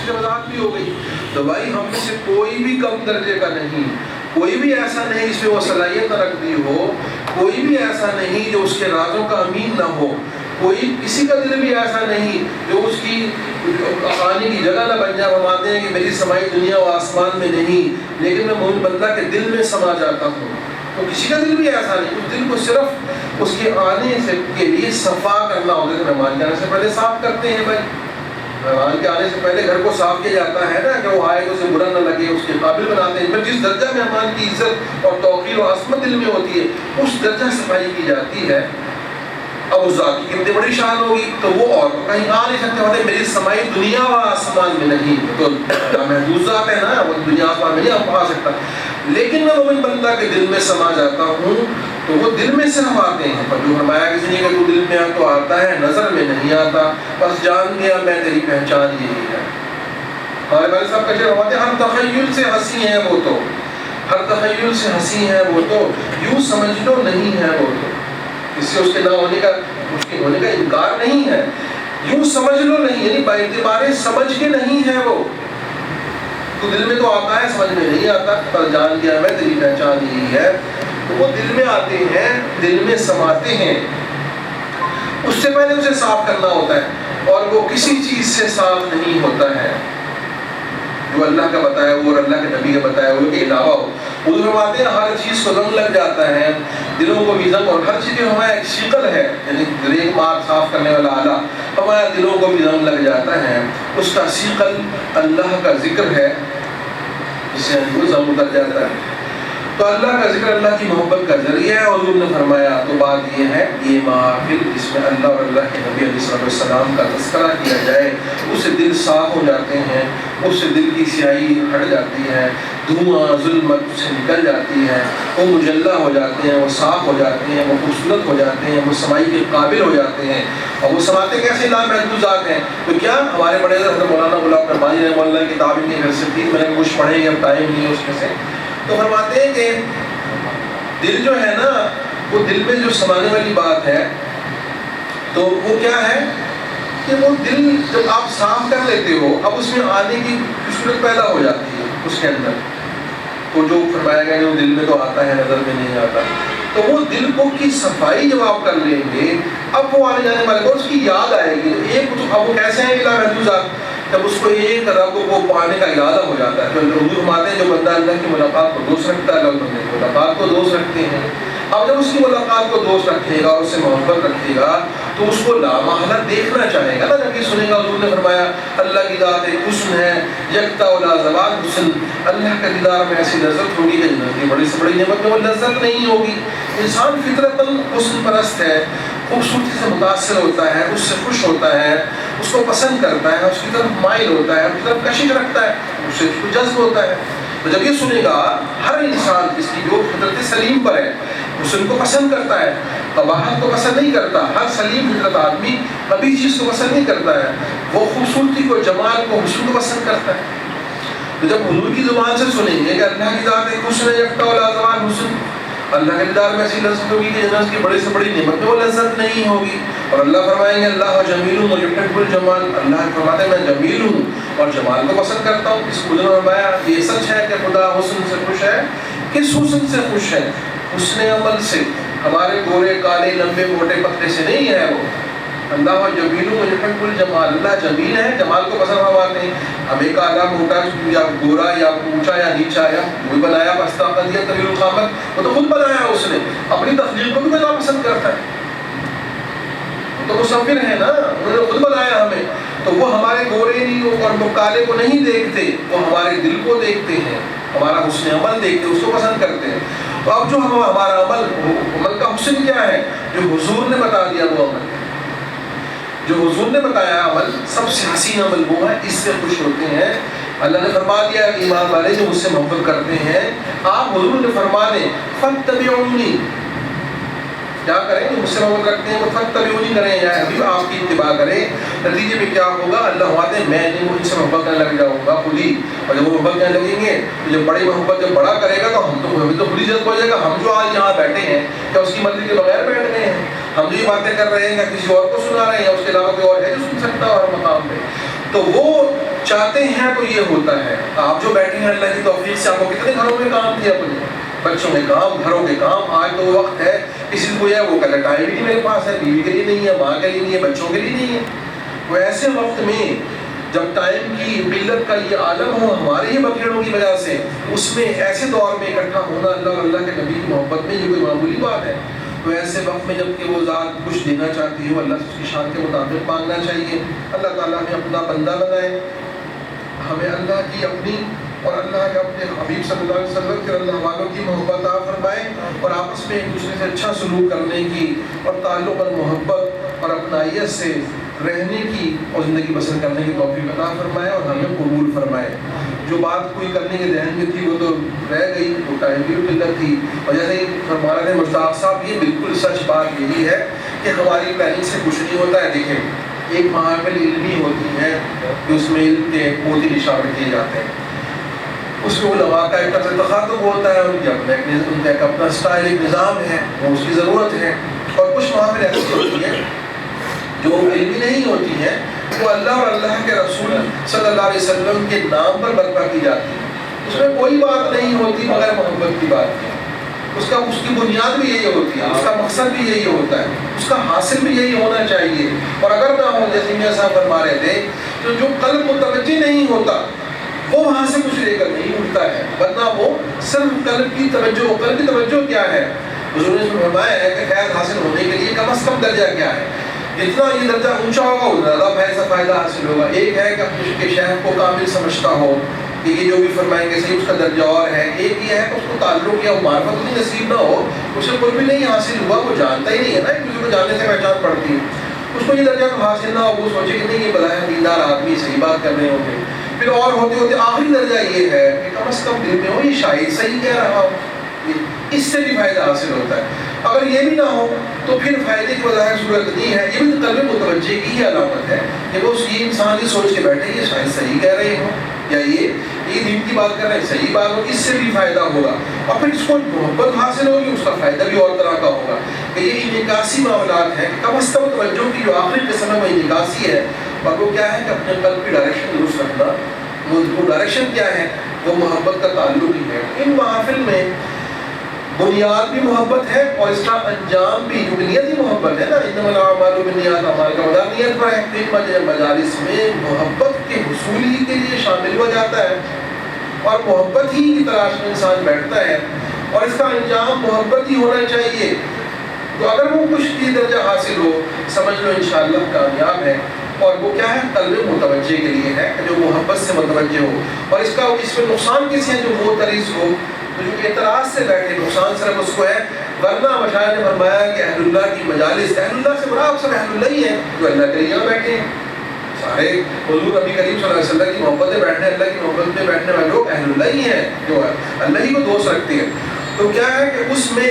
سے وضاحت بھی ہو گئی. تو بھائی ہم میں سے کوئی بھی کم درجے کا نہیں, کوئی بھی ایسا نہیں جس میں وہ صلاحیت نہ رکھتی ہو, کوئی بھی ایسا نہیں جو اس کے رازوں کا امین نہ ہو, کوئی کسی کا دل بھی ایسا نہیں جو اس کی آنے کی جگہ نہ بن جائے. ہم مانتے ہیں کہ میری سمائی دنیا و آسمان میں نہیں, لیکن میں مومن بندہ کے دل میں سما جاتا ہوں. تو کسی کا دل بھی ایسا نہیں, اس دل کو صرف اس کے آنے سے کے لیے صفا کرنا ہوتا ہے. مہمان کے آنے سے پہلے صاف کرتے ہیں بھائی, مہمان کے آنے سے پہلے گھر کو صاف کیا جاتا ہے نا, کہ وہ آئے تو اسے برا نہ لگے, اس کے قابل بناتے ہیں. پھر جس درجہ مہمان کی عزت اور توقیر و عظمت دل میں ہوتی ہے, اس درجہ صفائی کی جاتی ہے. اب اس ذات کی کتنی بڑی شان ہوگی, تو وہ اور کہیں آ نہیں سکتے ہوتے. میری سمائی دنیا و آسمان میں نہیں, تو محدود ذات ہے نا, وہ دنیا آسمان میں نہیں آ سکتا. لیکن میں مومن بندہ کے دل میں سما جاتا ہوں, تو وہ دل میں صرف آتے ہیں. پر جو فرمایا کسی نے کہ تو دل میں تو آتا ہے, نظر میں نہیں آتا, بس جان گیا میں تیری پہچان یہی ہے. ہمارے والد صاحب کہتے ہیں ہر تخیل سے ہنسی ہے وہ تو, ہر تخیل سے ہنسی ہے وہ تو, یوں سمجھ لو نہیں ہے وہ تو. اس سے اس کے نہ ہونے کا, مشکل ہونے کا انکار نہیں ہے. یوں سمجھ لو نہیں, یعنی باعتبار سمجھ کے نہیں ہے وہ. تو دل میں تو آتا ہے, سمجھ میں نہیں آتا, پر جان گیا میں تیری پہچان یہی ہے. تو وہ دل میں آتے ہیں, دل میں سماتے ہیں. اس سے پہلے اسے صاف کرنا ہوتا ہے, اور وہ کسی چیز سے صاف نہیں ہوتا ہے جو اللہ کا بتایا ہوا اور اللہ کے نبی کا بتایا ہوا کے علاوہ ہو. حضور فرماتے ہیں ہر چیز کو رنگ لگ جاتا ہے, دلوں کو بھی رنگ, اور ہر چیز میں ہمارا ایک شکل ہے, یعنی ریگ مار صاف کرنے والا آلہ, ہمارا دلوں کو بھی رنگ لگ جاتا ہے. اس کا شکل اللہ کا ذکر ہے, جس سے ہم کو رنگ اتر جاتا ہے. تو اللہ کا ذکر اللہ کی محبت کا ذریعہ ہے. اور حضور نے فرمایا تو بات یہ ہے, یہ محفل جس میں اللہ اور اللہ کے نبی علیہ السلام کا تذکرہ کیا جائے, اس سے دل صاف ہو جاتے ہیں, اس سے دل کی سیاہی ہٹ جاتی ہے, دھواں ظلمت سے نکل جاتی ہے, وہ مجلہ ہو جاتے ہیں, وہ صاف ہو جاتے ہیں, وہ خوبصورت ہو جاتے ہیں, وہ سمائی کے قابل ہو جاتے ہیں. اور وہ سماتے کیسے لامحدود ذات ہیں. تو کیا ہمارے بڑے حضرت مولانا غلام رحمانی رحمۃ اللہ کی کتاب ان کے گھر سے تھی, میں نے کچھ پڑھے, اب ٹائم نہیں ہے اس میں سے. تو فرماتے ہیں کہ دل جو ہے نا, وہ دل میں جو سمانے والی بات ہے, تو وہ کیا ہے کہ وہ دل جب آپ صاف کر لیتے ہو, اب اس میں آنے کی صورت پیدا ہو جاتی ہے اس کے اندر. تو جو فرمایا گیا کہ وہ دل میں تو آتا ہے, نظر میں نہیں آتا. تو وہ دل کو کی صفائی جب آپ کر لیں گے, اب وہ آنے جانے والے کو اس کی یاد آئے گی. ایک اب وہ کیسے ہیں کہ لامحدود, جب اس کو ایک رب کو پانے کا ارادہ ہو جاتا ہے. تو حضور فرماتے ہیں جو بندہ اللہ کی ملاقات کو دوست رکھتا ہے, اللہ بندے کی ملاقات کو دوست رکھتے ہیں. اب جب اس کی ملاقات کو دوست رکھے گا اور اس سے محبت رکھے گا, تو اس کو لامحالہ دیکھنا چاہے گا نا. جب یہ سنے گا, حضور نے فرمایا اللہ کی ذات حسن ہے, یکتا ولا زوال حسن, اللہ کا دیدار میں ایسی لذت ہوگی کہ جنت کی بڑی سے بڑی نعمت میں وہ لذت نہیں ہوگی. انسان فطرتاً حسن پرست ہے, خوبصورتی سے متاثر ہوتا ہے, اس سے خوش ہوتا ہے, اس کو پسند کرتا ہے, اس کی طرف مائل ہوتا ہے, اس کی طرف کشش رکھتا ہے, اس سے اس کو جذب ہوتا ہے. تو جب یہ سنے گا, ہر انسان جس کی جو فطرت سلیم پر ہے, حسن کو پسند کرتا ہے, قباحت کو پسند نہیں کرتا. ہر سلیم فطرت آدمی کبھی چیز کو پسند نہیں کرتا ہے, وہ خوبصورتی کو, جمال کو, حسن کو پسند کرتا ہے. تو جب حضور کی زبان سے سنیں گے کہ اللہ کی ذات ایک حسن ہے, یکتا ولا زوال حسن, اللہ کے دیدار میں ایسی لذت ہوگی کہ جنت کی بڑی سے بڑی نعمت میں وہ لذت نہیں ہوگی. اور اللہ فرمائیں گے اللہ جمیل ویحب الجمال, اللہ فرماتے ہیں میں جمیل ہوں اور جمال کو پسند کرتا ہوں. اس کو فرمایا یہ سچ ہے کہ خدا حسن سے خوش ہے. کس حسن سے خوش ہے؟ حسن عمل سے. ہمارے گورے کالے لمبے موٹے پتلے سے نہیں ہے وہ. اللہ جمیل ویحب الجمال, اللہ جمیل ہے, جمال کو پسند فرماتے ہیں. ہمیں کالا موٹا یا گورا یا اونچا یا نیچا یا کوئی بنایا پستاقت یا طویل القامت, وہ تو خود بنایا اس نے, اپنی تخلیق کو بھی بنا پسند کرتا ہے. تو مصور ہے نا, انہوں نے خود بنایا ہمیں. تو وہ ہمارے گورے اور کالے کو نہیں دیکھتے, وہ ہمارے دل کو دیکھتے ہیں, ہمارا حسن عمل دیکھتے, اس کو پسند کرتے ہیں. تو اب جو ہمارا عمل کا حسن کیا ہے, جو حضور نے بتا دیا وہ عمل, جو حضور نے بتایا عمل سب سے حسین عمل وہ ہے, اس سے خوش ہوتے ہیں. اللہ نے فرما دیا کہ ایمان والے جو مجھ سے محبت کرتے ہیں, آپ حضور نے فرما دیں فاتبعونی, کیا کریں جو مجھ سے محبت رکھتے ہیں وہ فاتبعونی کریں, یا حبیب آپ کی اتباع کریں. نتیجے میں کیا ہوگا, اللہ فرماتے ہیں میں ان سے محبت کرنے لگ جاؤں گا خود ہی. اور جب وہ محبت کرنے لگیں گے تو جب بڑی محبت جب بڑا کرے گا تو ہمیں تو خود ہی جذب ہو جائے گا. ہم جو آج یہاں بیٹھے ہیں کیا اس کی مرضی کے بغیر بیٹھ گئے ہیں؟ ہم جو یہ باتیں کر رہے ہیں یا کسی اور کو سنا رہے ہیں, اس کے علاوہ کوئی اور ہے جو سن سکتا ہے اور مقام پہ. تو وہ چاہتے ہیں تو یہ ہوتا ہے. آپ جو بیٹھے ہیں اللہ کی توفیق سے، آپ کو کتنے گھروں میں کام دیا اپنے، بچوں کے کام، گھروں کے کام. آج تو وقت ہے کسی کو یہ وہ کہتا ٹائم بھی میرے پاس ہے، بیوی کے لیے نہیں ہے، ماں کے لیے نہیں ہے، بچوں کے لیے نہیں ہے. وہ ایسے وقت میں جب ٹائم کی قلت کا یہ عالم ہو ہمارے ہی بکیڑوں کی وجہ سے، اس میں ایسے دور میں اکٹھا ہونا اللہ اور اللہ کے نبی کی محبت میں یہ کوئی معمولی بات ہے. تو ایسے وقت میں جب کہ وہ ذات کچھ دینا چاہتی ہے، اللہ سے اس کی شان کے مطابق مانگنا چاہیے. اللہ تعالیٰ ہمیں اپنا بندہ بنائے، ہمیں اللہ کی اپنی اور اللہ کے اپنے حبیب صلی اللہ علیہ وسلم کے اللہ والوں کی محبت عطا فرمائے، اور آپس میں ایک دوسرے سے اچھا سلوک کرنے کی اور تعلق اور محبت اور اپنائیت سے رہنے کی اور زندگی بسر کرنے کی توفیق عطا فرمائے اور ہمیں قبول فرمائے. جو بات کوئی کرنے کے ذہن میں تھی وہ تو رہ گئی، وہ ٹائم کی قلت تھی. اور جیسے فرما رہے تھے مشتاق صاحب، یہ بالکل سچ بات یہی ہے کہ ہماری پلاننگ سے کچھ نہیں ہوتا ہے. دیکھیں ایک محافل علمی ہوتی ہے کہ اس میں علم کے موتی نشان کیے جاتے ہیں، اس میں علماء کا ایک طرز تخاطب ہوتا ہے، ان کا ایک اپنا اسٹائل، ایک نظام ہے، وہ اس کی ضرورت ہے. اور کچھ محافل ایسی ہوتی ہیں جو علمی نہیں ہوتی ہیں، وہ اللہ اور اللہ کے رسول صلی اللہ علیہ وسلم کے نام پر برپا کی جاتی ہے. اس میں کوئی بات نہیں ہوتی مگر محبت کی بات ہے. اس کی بنیاد بھی یہی ہوتی ہے، اس کا مقصد بھی یہی ہوتا ہے، اس کا حاصل بھی یہی ہونا چاہیے. اور اگر نہ ہو، جیسے میاں صاحب فرما رہے تھے، تو جو قلب متوجہ نہیں ہوتا وہ وہاں سے کچھ لے کر نہیں اٹھتا ہے، ورنہ وہ صرف قلب کی توجہ کیا ہے. حضور نے فرمایا ہے کہ خیر حاصل ہونے کے لیے کم از کم درجہ کیا ہے، جتنا یہ درجہ اونچا ہوگا اتنا زیادہ فائدہ حاصل ہوگا. ایک ہے کہ اپنے کے شہر کو کامل سمجھتا ہو کہ یہ جو بھی فرمائیں گے صحیح، اس کا درجہ اور ہے. ایک یہ ہے کہ اس کو تعلق یا معرفت اتنی نصیب نہ ہو، اسے کوئی بھی نہیں حاصل ہوا، وہ جانتا ہی نہیں ہے نا، ایک دوسرے کو جاننے سے پہچان پڑتی ہے. اس کو یہ درجہ تو حاصل نہ ہو، وہ سوچے کہ نہیں یہ بظاہر دیندار آدمی صحیح بات کر رہے ہوتے. پھر اور ہوتے ہوتے آخری درجہ یہ ہے کہ کم از کم دل میں ہو یہ شاید صحیح کہہ رہا ہو، اس سے بھی فائدہ حاصل ہوتا ہے. اگر یہ بھی نہ ہو تو پھر فائدے کی بظاہر صورت نہیں ہے. یہ بھی قلب متوجہ کی ہی علامت ہے کہ وہ یہ انسان یہ سوچ کے بیٹھے یہ شاید صحیح کہہ رہے ہوں، یا یہ دین کی بات کر رہے ہیں، صحیح بات ہو، اس سے بھی فائدہ ہوگا. اور پھر اس کو محبت حاصل ہوگی، اس کا فائدہ بھی اور طرح کا ہوگا. کہ یہ انعکاسی معاملات ہیں، کم از کم توجہ کی جو آخری قسم ہے وہ انعکاسی ہے. اور وہ کیا ہے کہ اپنے قلب کی ڈائریکشن درست رکھنا. وہ ڈائریکشن کیا ہے؟ وہ محبت کا تعلق ہی ہے. ان محافل میں بنیاد بھی محبت ہے اور اس کا انجام بھی، جو نیت ہی محبت ہے نا، انما الاعمال بالنیات، اعمال کا مدار نیت پر ہے. ان مجالس میں محبت کے حصول ہی کے لیے شامل ہو جاتا ہے اور محبت ہی کی تلاش میں انسان بیٹھتا ہے، اور اس کا انجام محبت ہی ہونا چاہیے. تو اگر وہ کچھ کی درجہ حاصل ہو، سمجھ لو انشاءاللہ کامیاب ہے. اور وہ کیا ہے؟ قلب متوجہ کے لیے ہے، جو محبت سے متوجہ ہو. اور اس میں نقصان کس ہے؟ جو معترض ہو، جو اعتراض سے بیٹھے. نقصان صرف اس کو ہے. ورنہ مشاہد نے فرمایا کہ اہل اللہ کی مجالس، اہل اللہ سے مراد سب اہل اللہ ہی ہیں جو اللہ کے لیے بیٹھے ہیں. سارے حضور نبی کریم صلی اللہ علیہ وسلم کی محبت میں بیٹھنے، اللہ کی محبت میں بیٹھنے والے لوگ اہل اللہ ہی ہیں، جو اللہ ہی کو دوست رکھتے ہیں. تو کیا ہے کہ اس میں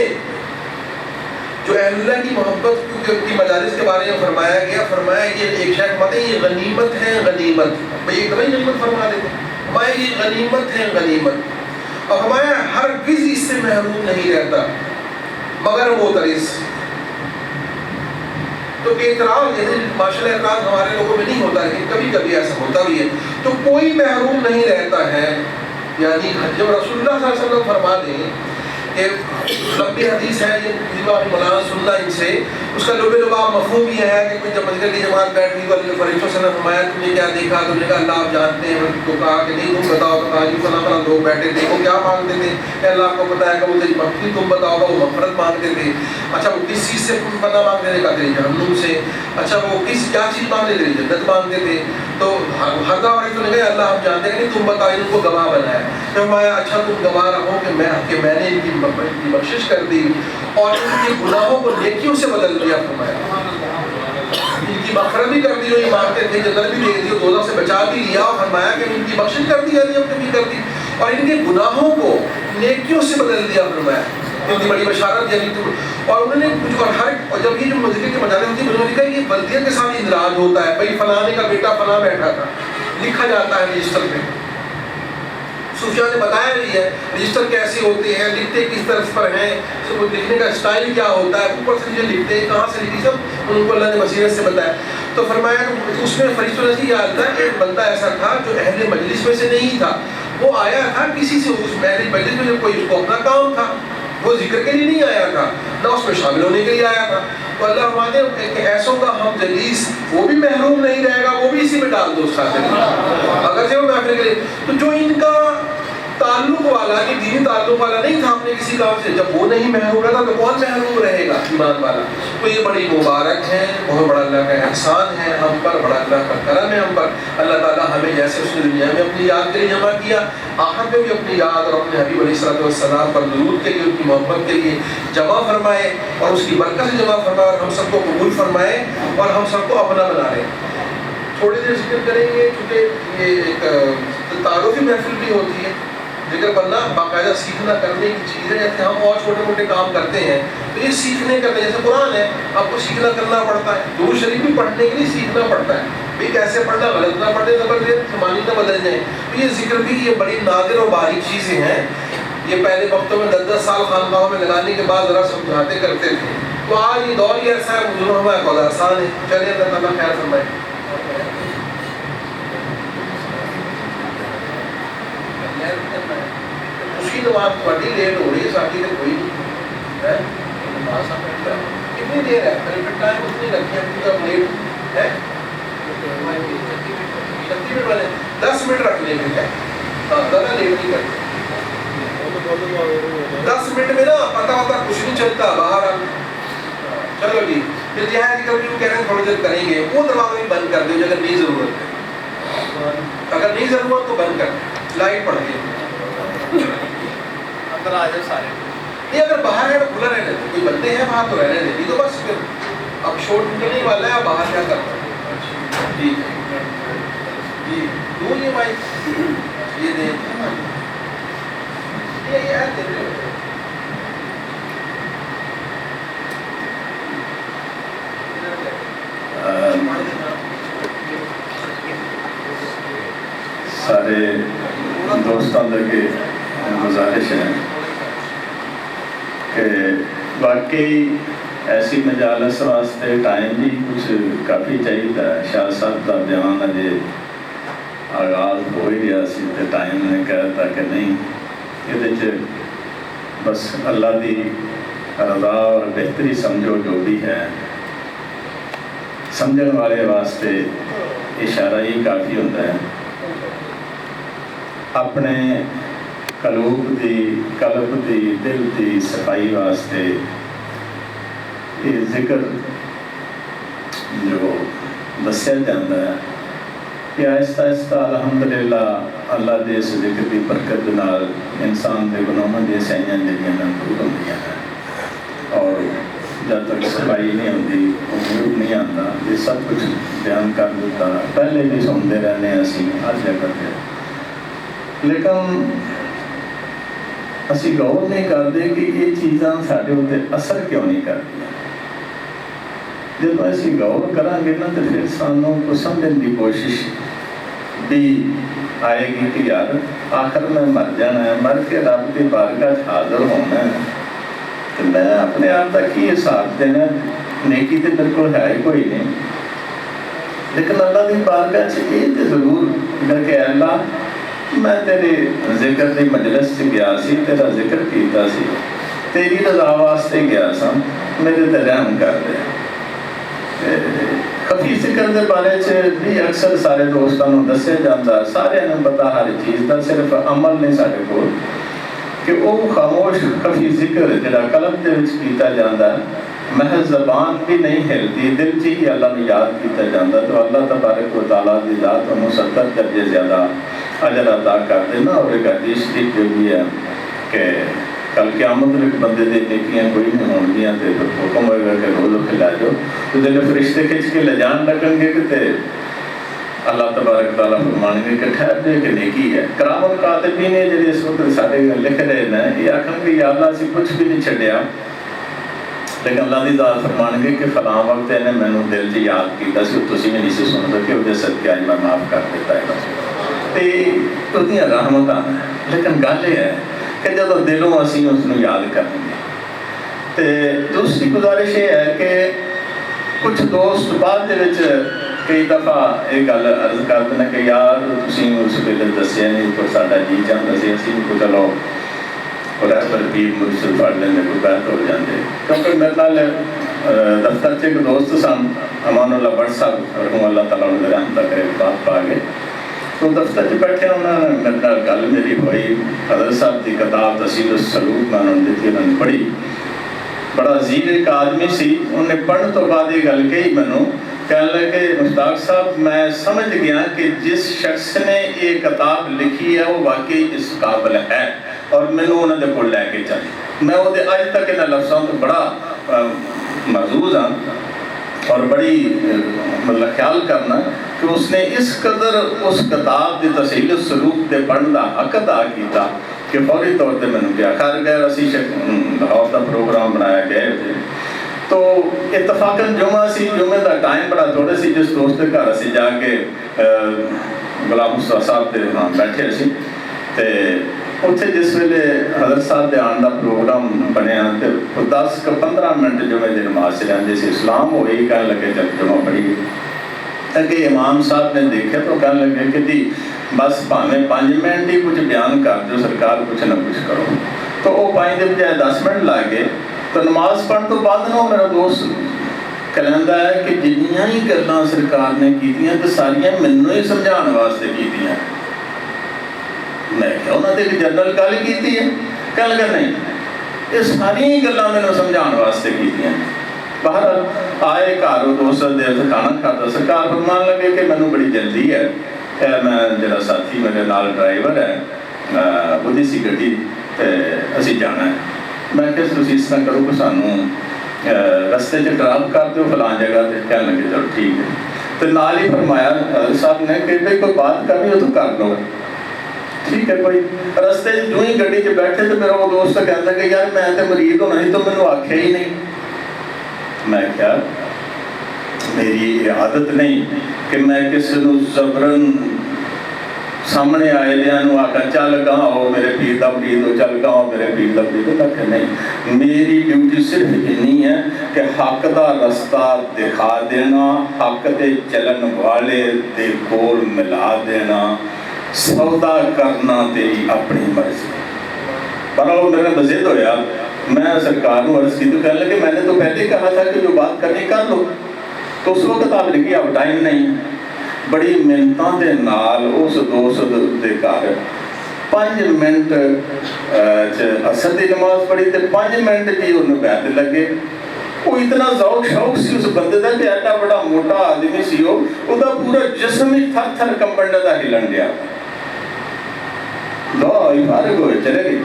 جو اہل اللہ کی محبت کی مجالس کے بارے میں فرمایا گیا، فرمایا یہ ایک شیخ مت ہے، یہ غنیمت ہے. غنیمت بھائی ایک دفعہ غنیمت فرما دیتے، ہمارے یہ غنیمت ہے، غنیمت. اور ہمارا ہرگز اس سے محروم نہیں رہتا مگر معترض. تو اعتراض جیسے ماشاء اللہ اعتراض ہمارے لوگوں میں نہیں ہوتا، لیکن کبھی کبھی ایسا ہوتا بھی ہے. تو کوئی محروم نہیں رہتا ہے. یعنی جب رسول اللہ صلی اللہ علیہ وسلم فرما دیں کہ لمبی حدیث ہے، یہ مولانا سننا ان سے، اس کا لبے لباب مفہوم یہ ہے کہ کوئی جب مسجد کی جماعت بیٹھی تو اللہ فرشتوں سے فرمایا تم نے کیا دیکھا؟ تم نے کہا اللہ آپ جانتے ہیں. تو کہا کہ نہیں تم بتاؤ. تو کہا جی فلاں فلاں لوگ بیٹھے تھے، وہ کیا مانگتے تھے؟ کہ اللہ آپ کو پتہ ہے کہ وہ تیری مغفرت، تم بتاؤ. وہ مغفرت مانگتے تھے. اچھا وہ کس چیز سے پناہ مانگتے تھے؟ کہا تیری جہنم سے. اچھا وہ کیا چیز مانگتے تھے؟ جنت مانگتے تھے. تو ہر دفعہ نے کہا اللہ آپ جانتے ہیں، نہیں تم بتاؤ. ان کو گواہ بنایا. تو فرمایا اچھا تم گواہ رہو کہ میں نے ان کی بخشش کر دی اور ان کے گناہوں کو نیکیوں سے بدل دیا. فرمایا ان کی مغفرت بھی کر دی، جو یہ مانگتے تھے، جنت بھی دے دی، دوزخ سے بچا بھی لیا. اور فرمایا کہ ان کی بخشش کر دی، یعنی اپنے بھی کر دی، اور ان کے گناہوں کو نیکیوں سے بدل دیا. فرمایا اتنی بڑی بشارت. یعنی اور انہوں نے اور جب یہ جو مسجد کے مجالس ہوتی ہے، انہوں نے کہا یہ بلدیت کے ساتھ اندراج ہوتا ہے. بھائی فلانے کا بیٹا فلاں بیٹھا تھا، لکھا جاتا ہے رجسٹر پہ. صوفیاء نے بتایا بھی ہے رجسٹر کیسے ہوتے ہیں، لکھتے کس طرح پر ہیں، لکھنے کا اسٹائل کیا ہوتا ہے، اوپر سے جو لکھتے ہیں کہاں سے لکھی، سب ان کو اللہ نے بصیرت سے بتایا. تو فرمایا اس میں فرشتوں نے یہ حال تھا کہ ایک بندہ ایسا تھا جو اہل مجلس میں سے نہیں تھا، وہ آیا تھا کسی سے اس اہل مجلس میں کوئی اس کو اپنا کام تھا، وہ ذکر کے لیے نہیں آیا تھا، نہ اس میں شامل ہونے کے لیے آیا تھا. تو اللہ فرماتے ہیں کہ ایسوں کا ہم جلیس، وہ بھی محروم نہیں رہے گا، وہ بھی اسی میں ڈال دو اس خاطر اگر سے وہ محفل کے لیے. تو جو ان کا تعلق والا، کہ دینی تعلق والا نہیں تھا اپنے کسی کام سے، جب وہ نہیں محروم رہتا تو کون محروم رہے گا ایمان والا. تو یہ بڑی مبارک ہے، بہت بڑا اللہ کا احسان ہے ہم پر، بڑا اللہ کا کرم ہے ہم پر. اللہ تعالیٰ ہمیں جیسے اس نے دنیا میں اپنی یاد کے لیے جمع کیا، آخرت میں بھی اپنی یاد اور اپنے حبیب علیہ الصلوۃ والسلام پر درود کے لیے، ان کی محبت کے لیے جمع فرمائے اور اس کی برکت سے جمع فرمائے اور ہم سب کو قبول فرمائے اور ہم سب کو اپنا بنا لیں. تھوڑی دیر ذکر کریں گے کیونکہ یہ ایک تعارفی محفل بھی ہوتی ہے. ذکر کرنا باقاعدہ سیکھنا کرنے کی چیز ہے. جیسے ہم اور چھوٹے موٹے کام کرتے ہیں تو یہ سیکھنے کرتے ہیں. جیسے قرآن ہے، آپ کو سیکھنا کرنا پڑتا ہے. درود شریف بھی پڑھنے کے لیے سیکھنا پڑتا ہے بھائی، کیسے پڑھنا، غلط نہ پڑھے، زبردست زمانی نہ بدل جائیں. تو یہ ذکر بھی یہ بڑی نادر اور باریک چیزیں ہیں. یہ پہلے وقتوں میں 10-10 سال خانقاہوں میں لگانے کے بعد ذرا سمجھاتے کرتے تھے. تو آج یہ دور ہی ایسا ہے، بزرگ ہمارا بہت آسان ہے. چلیے اللہ تعالیٰ خیر فرمائے. اس کی نماز تھوڑی لیٹ ہو رہی ہے، ساتھی نے کوئی نہیں کتنی دیر ہے، ٹائم اتنی رکھی ہے اب لیٹ ہے 36 منٹ والے 10 منٹ رکھ لیں گے، زیادہ لیٹ نہیں کرتے. 10 منٹ میں نا پتہ ہوتا کچھ نہیں چلتا باہر. چلو جی، پھر جہاز کبھی وہ کہہ رہے ہیں تھوڑی دیر کریں گے، وہ دروازے بند کر دیں اگر نہیں ضرورت ہے. اگر نہیں ضرورت تو بند کر دیں، لائٹ پڑ گئی. اندر آ جائے سارے نہیں، اگر باہر ہے تو کھلا رہنے دیں، کوئی بندے ہیں باہر تو رہنے دیں. تو بس پھر اب شوٹ نکلنے والا ہے، باہر کیا کرتا ہے. ٹھیک ہے جی، دوں یہ مائک یہ دیں، یہ ایڈ دے رہے ہو. سارے دوستوں لگے گزارش ہے کہ واقعی ایسی مجالس واسطے ٹائم بھی کچھ کافی چاہیے. شاہ صاحب کا بیان اجے آغاز ہو ہی رہا سی تے ٹائم نے کہتا کہ نہیں، یہ بس اللہ دی رضا اور بہتری سمجھو جو بھی ہے، سمجھن والے واسطے اشارہ ہی کافی ہوتا ہے. اپنے قلوب دی، قلب دی، دل دی صفائی واسطے یہ ذکر جو دسیا جاتا ہے کہ آہستہ آہستہ الحمدللہ اللہ دے اس ذکر کی برکت نال انسان دے گناہاں دی سیاں جڑیاں دور ہوندیاں ہیں، اور جب تک صفائی نہیں ہوتی امور نہیں آتا. یہ سب کچھ بیان کر دیتا، پہلے بھی سنتے رہنے اسی ہر جگہ پہ، لیکن اسی غور نہیں کرتے کہ یہ چیزاں سارے اتنے اثر کیوں نہیں کرتی. جب اسی غور کریں گے نا تو پھر سانوں کو سمجھنے کی کوشش بھی آئے گی کہ یار آخر میں مر جانا ہے، مر کے رب کی بارگاہ حاضر ہونا ہے، تو میں اپنے آپ تک ہی حساب دینا. نیکی تو بالکل ہے ہی کوئی نہیں، لیکن اللہ کی بارگاہ سے یہ تو ضرور کہ اللہ میں تیرے ذکر کی مجلس سے گیا سی، تیرا ذکر کیتا سی، تیری رضا واسطے گیا سا، میرے تے رحم کر دے. خفی ذکر کے بارے بھی اکثر سارے دوستوں دسیا جاتا، سارے پتا ہر چیز کا، صرف عمل نہیں سارے کو کہ وہ خاموش خفی ذکر جڑا قلب دے وچ کیتا جاتا، محض زبان بھی نہیں ہلتی، دل چ ہی اللہ نے یاد کیتا جاتا، تو اللہ تبارک و تعالیٰ کی ذات انہوں 70 درجے زیادہ اجر ادا کر دینا. اور ایک حدیث شریف جو بھی ہے کہ کل قیامت میں بندے دے نیکیاں کوئی نہیں ہون گیاں تے حکم ہوئے گا کہ روز کھلا جو، تو جب فرشتے کھچ کے لے جان لگن گے کہ اللہ تبارک تعالیٰ فرمائیں گے کہ ٹھہر دے کہ نیکی ہے. کرام الکاتبین نے جڑے اس وقت سارے لکھ رہے ہیں یہ آکھن گے یا اللہ اسی کچھ بھی نہیں چھڈیا، لیکن اللہ کی ذات فرمائیں گے کہ فلاں وقت انہیں مینوں دل چ یاد کیتا سی، تسی بھی نہیں سی سن سکے، وہ صدقے اج میں معاف کر دیتا ہے. تو وہ رحمت ہیں. لیکن گل یہ ہے کہ جب دلوں اسی اس کو یاد کریں گے. تو دوسری گزارش یہ ہے کہ کچھ دوست بعد کئی دفعہ یہ گل عرض کر دینا کہ یار تسی اس ویلے دسیا نہیں پر ساڈا جی چاہتا سی اسی کو چلو رہبر پیر مرشد پڑھ لیندے کوئی بیت ہو جاندے کیونکہ میرے نال دفتر چ ایک دوست سن امان اللہ بٹ صاحب رحمہ اللہ تعالیٰ نے رحمت کرے بات پا گئے تو دفتر چ بیٹھے انہوں نے میرے نال گل میری ہوئی حضرت صاحب کی کتاب تحصیل السلوک میں انہوں نے دیتی انہوں نے پڑھی بڑا عزیز ایک آدمی سی انہوں نے پڑھنے تو بعد یہ گل کہی مینوں کہنے لگے مشتاق صاحب میں سمجھ گیا کہ جس شخص نے یہ کتاب لکھی ہے وہ واقعی اس قابل ہے اور مینوں انہوں نے کو لے کے چلی میں وہ اج تک انہاں لفظاں تو بڑا محظوظ ہاں اور بڑی مطلب خیال کرنا کہ اس نے اس قدر اس کتاب کی تحصیل السلوک دے پڑھن دا حق ادا کیتا کہ فوری طور پہ میں نے کیا خیر غیر اسی لاہور کا پروگرام بنایا گیا تو اتفاقاً جمعہ سی جمعے دا ٹائم بڑا تھوڑے سی جس دوست کے گھر اسی جا کے غلام مصطفیٰ صاحب کے ہاں بیٹھے سی تے اتنے جس ویلے حضرت صاحب دے آن دا پروگرام بنیا تو 10-15 منٹ جمعے دی نماز سے رہندے سی اسلام ہوئی کہنے لگے جب جمعہ پڑھی اگے امام صاحب نے دیکھا تو کہنے لگے کہ جی بس بھاویں 5 منٹ ہی کچھ بیان کر دو سرکار کچھ نہ کچھ کرو تو وہ 5 دے بجائے 10 منٹ لگ گئے تو نماز پڑھن تو بعد نہ میرا دوست کہندا ہے کہ جنیاں ہی گلاں سرکار نے کیتیاں تے ساریاں مینوں ہی سمجھان واسطے کیتیاں میں کہ انہوں نے ایک جنرل گل کیتی ہے کہنے لگا نہیں یہ ساری گلاں مینوں سمجھان واسطے کیتیاں بہرحال آئے گھر دوست دیر سے کھانا کھاتا سرکار فرمان لگے کہ مینوں بڑی جلدی ہے میں جڑا ساتھی میرے نال ڈرائیور ہے وہی سی گڈی اسی جانا ہے میں کہ تسی اس طرح کرو کہ سانوں رستے چ ڈراپ کر دو فلاں جگہ تے کہنے لگے چلو ٹھیک ہے تو نال ہی فرمایا حضرت صاحب نے کہ بھائی کوئی بات کرنی ہو تو کر لو ٹھیک ہے کوئی رستے جو ہی گڈی چ بیٹھے تو میرا وہ دوست کہتا کہ یار میں تے مریض ہونا ہی تو مینوں آکھیا ہی نہیں میں کیا میری عادت نہیں کہ میں کسی نو زبرن سامنے آئے دیاں نو آکھا چل گاؤ میرے پیر دا مرید ہو چل گاؤ میرے پیر دا مرید ہو میں کہ نہیں میری ڈیوٹی صرف اتنی ہے کہ حق دا رستہ دکھا دینا حق دے چلن والے دے کول ملا دینا سودا کرنا تیری اپنی مرضی پر وہ میرے مزید ہویا میں سرکار کو عرض کی تو کہنے لگے میں نے تو پہلے کہا تھا کہ جو بات کرنی کر لو تو اس وقت آپ لکھی اب ٹائم نہیں بڑی محنتاں دے نال اس دوست دے گھر 5 منٹ اثر دی نماز پڑھی تے 5 منٹ جی انہوں بیعت لگے وہ اتنا ذوق شوق سی اس بندے دا کہ ایڈا بڑا موٹا آدمی سی وہ دا پورا جسم ہی تھر تھر کمبن دا ہلن گیا دو فارغ ہوئے چلے گئے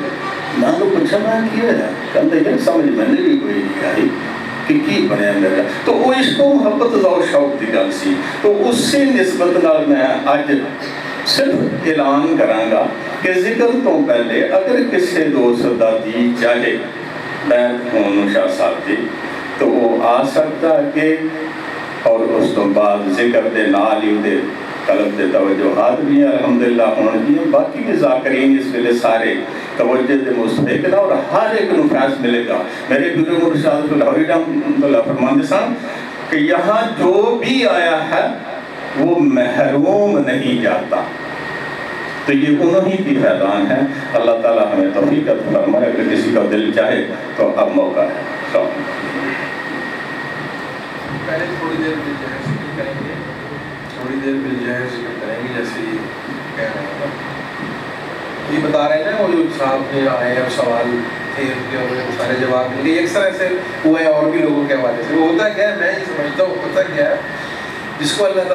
میں تو پوچھا میں کیا ہے کہتے ہیں سمجھ میں نے بھی کوئی نہیں آئی کہ کی بنے میرا تو وہ عشق و محبت ذوق شوق دی گل سی تو اس سے نسبت نال میں اج صرف اعلان کراں گا کہ ذکر تو پہلے اگر کسی دوست دا جی چاہے میں ہوں شاہ صاحب جی تو وہ آ سکتا کہ اور اس تو بعد ذکر دے نال ہی دے قلب دے توجہات بھی ہیں الحمدللہ ہونے بھی ہیں باقی بھی ذاکرین اس ویلے سارے توجہ دے مستحق نہ اور ہر ایک نو فیض ملے گا میرے پیر مرشد لاہوری رحمۃ اللہ فرماتے سن کہ یہاں جو بھی آیا ہے وہ محروم نہیں جاتا تو یہ انہوں ہی کی فیضان ہے اللہ تعالیٰ ہمیں توفیق عطا فرمائے اگر کسی کا دل چاہے تو اب موقع ہے پہلے تھوڑی دیر مل جائے ذکر کریں گے تھوڑی دیر مل جائے ذکر کریں گے جیسے کہہ رہے ہیں یہ بتا رہے ہیں نا وہ جو صاحب نے آئے ہیں سوال تھے ان کے اور سارے جواب مل گئے اکثر ایسے ہوا ہے اور بھی لوگوں کے حوالے سے وہ ہوتا کیا ہے میں یہ سمجھتا ہوں ہوتا کیا ہے جس کو اللہ